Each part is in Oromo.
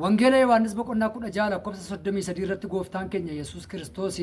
Wangeela Yohaannis boqonnaa 16 lakkoofsa 33 irratti gooftaan keenya Yesuus Kiristoos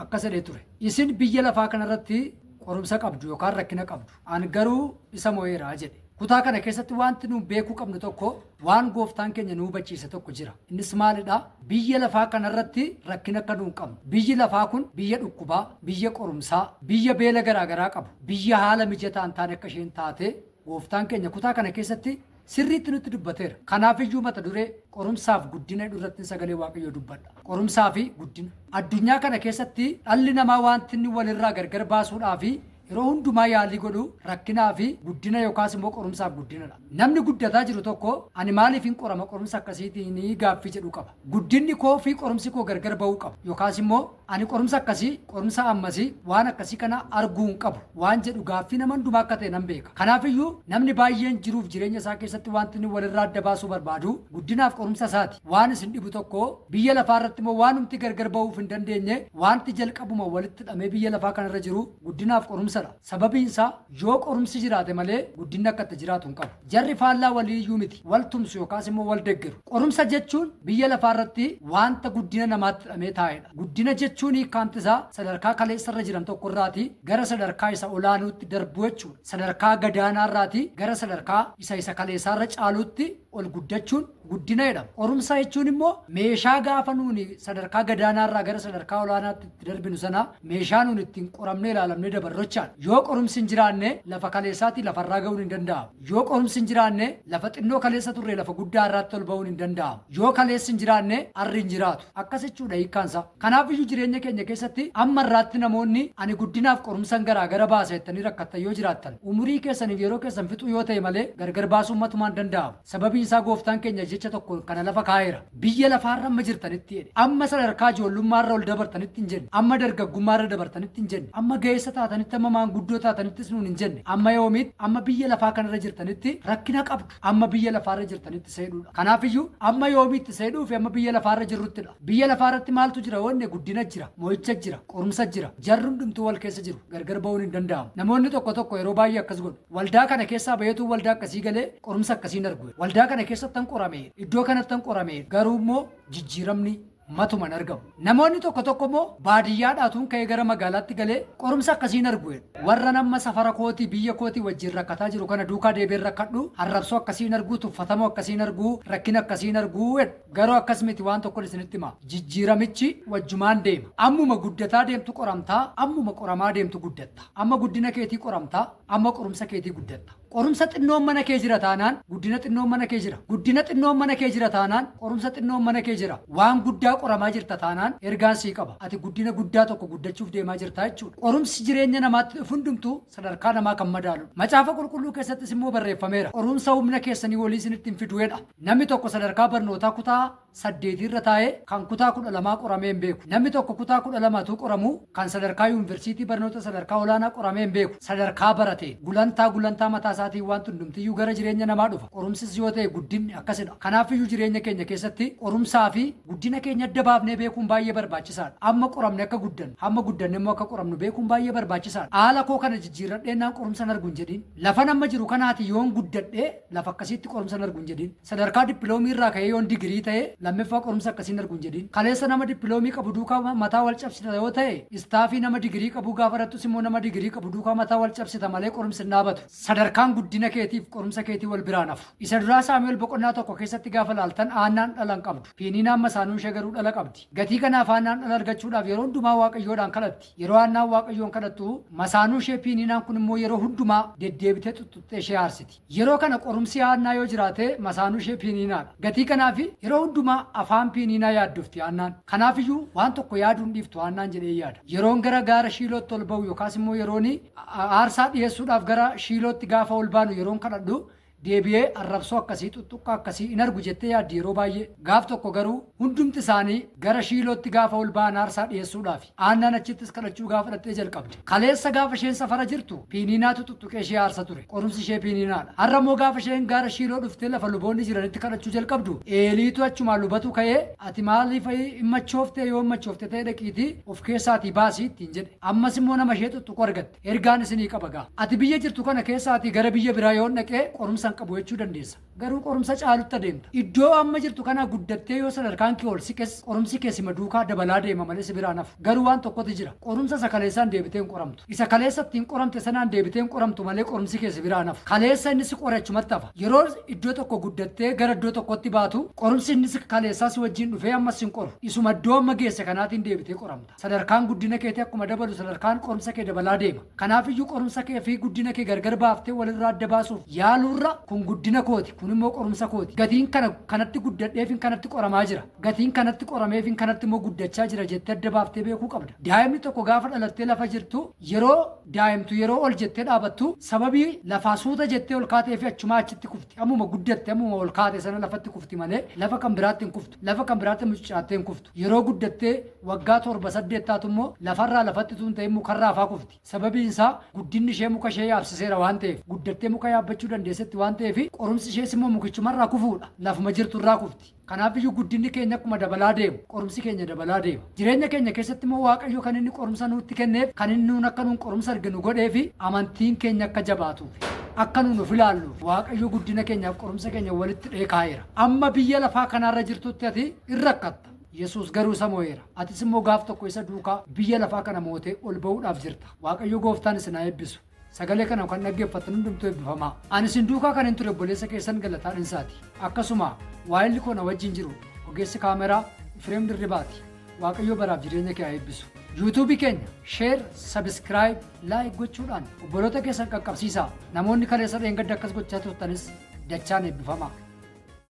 akkas jedhee ture. Isin biyya lafaa kanarratti qorumsa qabdu yookaan rakkina qabdu. Ani garuu isa mo'eeraa jedhe. Kutaa kana keessatti wanti nu beekuu qabnu tokko waan gooftaan keenya nu hubachiise tokko jira. Innis maalidha? Biyya lafaa kanarratti rakkina akka nu qabnu. Biyyi lafaa kun biyya dhukkubaa, biyya qorumsaa, biyya beela garaagaraa qabu. Biyya haala mijataa hin taane akka isheen taate gooftaan keenya kutaa kana keessatti sirriitti nutti dubbateera. Kanaaf iyyuu mata duree qorumsaaf guddina irratti sagalee Waaqayyoo dubbadha. Qorumsaa fi guddina. Addunyaa kana keessatti dhalli namaa wanti inni walirraa gargar baasuudhaa fi yeroo hundumaa yaalii godhu rakkinaa fi guddina yookaas immoo qorumsaaf guddinadha. Namni guddataa jiru tokko ani maaliif hin qorama qorumsa akkasiitiin gaaffii jedhu qaba. Guddinni koo fi qorumsi koo gargar bahuu qaba. Yookaas immoo ani qorumsa akkasii qorumsa ammasii waan akkasii kana arguu hin qabu waan jedhu gaaffii nama hundumaa akka ta'e nan beeka. Kanaaf iyyuu namni baay'een jiruuf jireenya isaa keessatti wanti inni walirraa adda baasuu barbaadu guddinaaf qorumsa isaati. Waan isin dhibu tokko biyya lafaa irratti immoo waan humti gargar bahuuf hin dandeenye wanti jalqabuma walitti hidhamee biyya lafaa kanarra jiru guddinaaf qorumsa. Sababiin isaa yoo qorumsi jiraate malee guddinni akka itti jiraatu hin qabu. Jarri faallaa walii iyyuu miti wal tumsu yookaas immoo wal deeggaru. Qorumsa jechuun biyya lafaa irratti wanta guddina namaatti hidhamee taa'edha. Guddina jechuun hiikkaanti isaa sadarkaa kaleessarra jiran tokko irraati gara sadarkaa isa olaanuutti darbu jechuudha. Sadarkaa gadaanaarraati gara sadarkaa isa kaleessaarra caaluutti ol guddachuun guddina jedhama. Qorumsa jechuun immoo meeshaa gaafa nuuni sadarkaa gadaanaarraa gara sadarkaa olaanaatti itti darbinu sana meeshaa nuuni ittiin qoramnee ilaalamnee dabarrochaadha. Yoo qorumsi hin jiraanne lafa kaleessaatti lafarraa ga'uun hin danda'amu. Yoo qorumsi hin jiraanne lafa xinnoo kaleessa turre lafa guddaa irraatti ol ba'uun hin danda'amu. Yoo kaleessi hin jiraanne arri hin jiraatu. Akkas jechuudha hiikkaansa. Kanaaf iyyuu jireenya keenya keessatti amma irraatti namoonni ani guddinaaf qorumsan garaagara baasa jettanii rakkattan yoo jiraattan umurii keessaniif yeroo keessan fixuu yoo ta'e malee gargar baasuun matumaan danda'amu. Sababiin isaa gooftaan keenya jecha tokko kana lafa kaa'eera. Biyya lafaarra amma jirtanitti jedhe. Amma sadarkaa ijoollummaarra ol dabartanitti hin jenne. Amma dargaggummaarra dabartanitti hin jenne. Amma ga'eessa taatanitti amma maanguddoo taatanittis nuun hin jenne. Amma yoomiitti amma biyya lafaa kanarra jirtanitti rakkina qabdu. Amma biyya lafaarra jirtanitti seedhuudha. Kanaaf iyyuu amma yoomiitti seedhuu fi amma biyya lafaarra jirruttidha. Biyya lafaarratti maaltu jira? Wanne guddina jira, mo'icha jira, qorumsa jira. Jarri hundumtuu wal keessa jiru. Gargar ba'uun hin danda'amu. Namoonni tokko yeroo baay'ee akkas godhu. Waldaa kana keessaa bayeetu waldaa akkasii galee qorumsa akkasiin argu. Waldaa kana keessatti tan qorame. Iddoo kanatti tan qorame. Garuu immoo jijjiiramni matuman argamu. Namoonni tokko immoo baadiyyaadhaatuun ka'ee gara magaalaatti galee qorumsa akkasiin argu. Warra nama safara kootii biyya kootii wajjin rakkataa jiru kana duukaa deebiin rakkadhu arrabsoo akkasiin argu tuffatamuu akkasiin argu rakkina akkasiin argu garuu akkas miti waan tokko isinitti hima. Jijjiiramichi wajjumaan deema. Ammuma guddataa deemtu qoramtaa ammuma qoramaa deemtu guddatta. Amma guddina keetii qoramtaa amma qorumsa keetii guddatta. Qorumsa xinnoon mana kee jira taanaan guddina xinnoon mana kee jira. Guddina xinnoon mana kee jira taanaan qorumsa xinnoon mana kee jira. Waan guddaa qoramaa jirta taanaan ergaan sii qaba. Ati guddina guddaa tokko guddachuuf deemaa jirta jechuudha. Qorumsi jireenya namaatti hundumtuu sadarkaa namaa kan madaalu. Macaafa qulqulluu keessattis immoo barreeffameera. Qorumsa humna keessanii walii isinitti hin fiduudha. Namni tokko sadarkaa barnootaa kutaa 8 irra taa'ee kan kutaa 12 qoramee hin beeku. Namni tokko kutaa 12 qoramu kan sadarkaa yuunivarsiitii barnoota sadarkaa olaanaa qoramee hin beeku. Sadarkaa barate gulantaa mataa isaatiin waan hundumtiyyuu gara jireenya namaa dhufa. Qorumsis yoo ta'e guddinni akkasidha. Kanaaf iyyuu jireenya keenya keessatti qorumsaa fi guddina keenya adda baafnee beekuun baay'ee barbaachisaadha. Amma qoramne akka guddannu, amma guddanne immoo akka qoramnu beekuun baay'ee barbaachisaadha. Haala koo kana jijjiirradhee naan qorumsa argu hin jedhin. Lafa nama jiru kanaati yoon guddadhee lafa akkasiitti qorumsa argu hin jedhin. Sadarkaa dippiloomi irraa ka'ee yoon digirii ta'e lammaffaa qorumsa akkasiin argu hin jedhin. Kaleessa nama dippiloomi qabu duukaa mataa wal cabsita yoo ta'e istaafii nama digirii qabu gaafa irrattus immoo nama digirii qabu duukaa mataa wal cabsita malee qorumsi hin dhaabatu. Sadarkaan guddina keetiif qorumsa keetii wal biraan hafu. Isa duraa Saamu'eel boqonnaa tokko keessatti gaafa laaltan aannan dhalan qabdu. Fiiniinaan masaanuun ishee garuu dhala qabdi. Gatii kanaaf aannan dhala argachuudhaaf yeroo hundumaa waaqayyoodhaan kadhatti. Yeroo aannan waaqayyoon kadhattu masaanuu ishee fiiniinaan kun immoo yeroo hundumaa deddeebitee tuttuttee ishee aarsiti. Yeroo kana qorumsi aannaa yoo jiraate masaanuu ishee fiiniinaadha. Gatii kanaaf yeroo hundumaa afaan fiiniinaa yaaddufti aannan. Kanaaf iyyuu waan tokko yaaduun dhiiftu aannaan jedhee yaada. Yeroon gara gaara shiilootti ol ba'u yookaas immoo yeroon aarsaa dhiyeessuudhaaf gara shiilootti gaafa ol baanu yeroon kadhadhu deebi'ee arrabsoo akkasii tuttuqqaa akkasii hin argu jettee yaaddi yeroo baay'ee. Gaaf tokko garuu hundumti isaanii gara shiilootti gaafa ol ba'an aarsaa dhiyeessuudhaaf aannan achittis kadhachuu gaafa dhattee jalqabde. Kaleessa gaafa isheen safara jirtu fiiniinaatu tuttuqee ishee aarsa ture. Qorumsi ishee fiiniinaadha. Har'a immoo gaafa isheen gara shiiloo dhuftee lafa luboonni jiranitti kadhachuu jalqabdu. Eeliitu achumaan lubatu ka'ee ati maaliif hin machooftee yoo hin machoofte ta'e dhaqiitii of keessaatii baasii ittiin jedhe. Ammas immoo nama ishee tuttuqu argatte. Ergaan isinii qaba gaa. Ati biyya jirtu kana keessaatii gara biyya biraa yoo dhaqee qorumsa keessan qabu jechuu dandeessa. Garuu qorumsa caalutti adeemta. Iddoo amma jirtu kana guddattee yoo sadarkaan kee ol siqes qorumsi kee sima duukaa dabalaa deema malee si biraan hafu. Garuu waan tokkotu jira. Qorumsa isa kaleessaan deebitee hin qoramtu. Isa kaleessa ittiin qoramte sanaan deebitee hin qoramtu malee qorumsi kee si biraan hafu. Kaleessa inni si qorachumatti hafa. Yeroo iddoo tokko guddattee gara iddoo tokkotti baatu qorumsi inni si kaleessaa si wajjin dhufee ammas hin qoru. Isuma iddoo amma geesse kanaatiin deebitee qoramta. Sadarkaan guddina keetii akkuma dabalu sadarkaan qorumsa kee dabalaa deema. Kanaafiyyuu qorumsa kee fi guddina kee gargar baaftee walirraa adda baasuuf yaaluurra kun guddina kooti. Kun immoo qorumsa kooti. Gatiin kanatti guddadheefin kanatti qoramaa jira. Gatiin kanatti qorameefin kanatti immoo guddachaa jira jettee adda baaftee beekuu qabda. Daa'imni tokko gaafa dhalattee lafa jirtu yeroo daa'imtu yeroo ol jettee dhaabattu sababii lafaa suuta jettee ol kaatee fi achumaa achitti kufti. Ammuma guddatte ammuma ol kaate sana lafatti kufti malee lafa kan biraatti hin kuftu. Lafa kan biraatti mucucaattee hin kuftu. Yeroo guddattee waggaa 7-8 taatu immoo lafarraa lafatti tun ta'e mukarraa afaa kufti. Sababiin isaa guddinni ishee muka ishee yaabsiseera waan ta'eef guddattee muka yaabbachuu dandeessetti waan ta'eef qorumsi ishees immoo mukichumarraa kufuudha. Lafuma jirturraa kufti. Kanaafiyyuu guddinni keenya akkuma dabalaa deemu qorumsi keenya dabalaa deema. Jireenya keenya keessatti immoo Waaqayyo kan inni qorumsa nutti kenneef kan inni nuun akka nuun qorumsa arginu godhee fi amantiin keenya akka jabaatuuf akka nuun of ilaalluuf Waaqayyo guddina keenyaaf qorumsa keenya walitti dheekaa'eera. Amma biyya lafaa kanaarra jirtutti ati in rakkatta. Yesuus garuu isa moo'eera. Atis immoo gaaf tokko isa duukaa biyya lafaa kana mootee ol ba'uudhaaf jirta. Waaqayyo gooftaan isin haa eebbisu. Sagalee kana kan dhaggeeffattan hundumtuu eebbifamaa. Ani isin duukaa kan hin ture obboleessa keessan Galataa Dhinsaati. Akkasuma waa'illi koo na wajjin jiru ogeessi kaameraa Efreem Dirribaati. Waaqayyo baraaf jireenya kee haa eebbisu. yuutuubii keenya sheer, sabiskiraayib, laayik gochuudhaan obboloota keessan qaqqabsiisaa. Namoonni kaleessa dheengadda akkas gochaa turtanis dachaan eebbifamaa.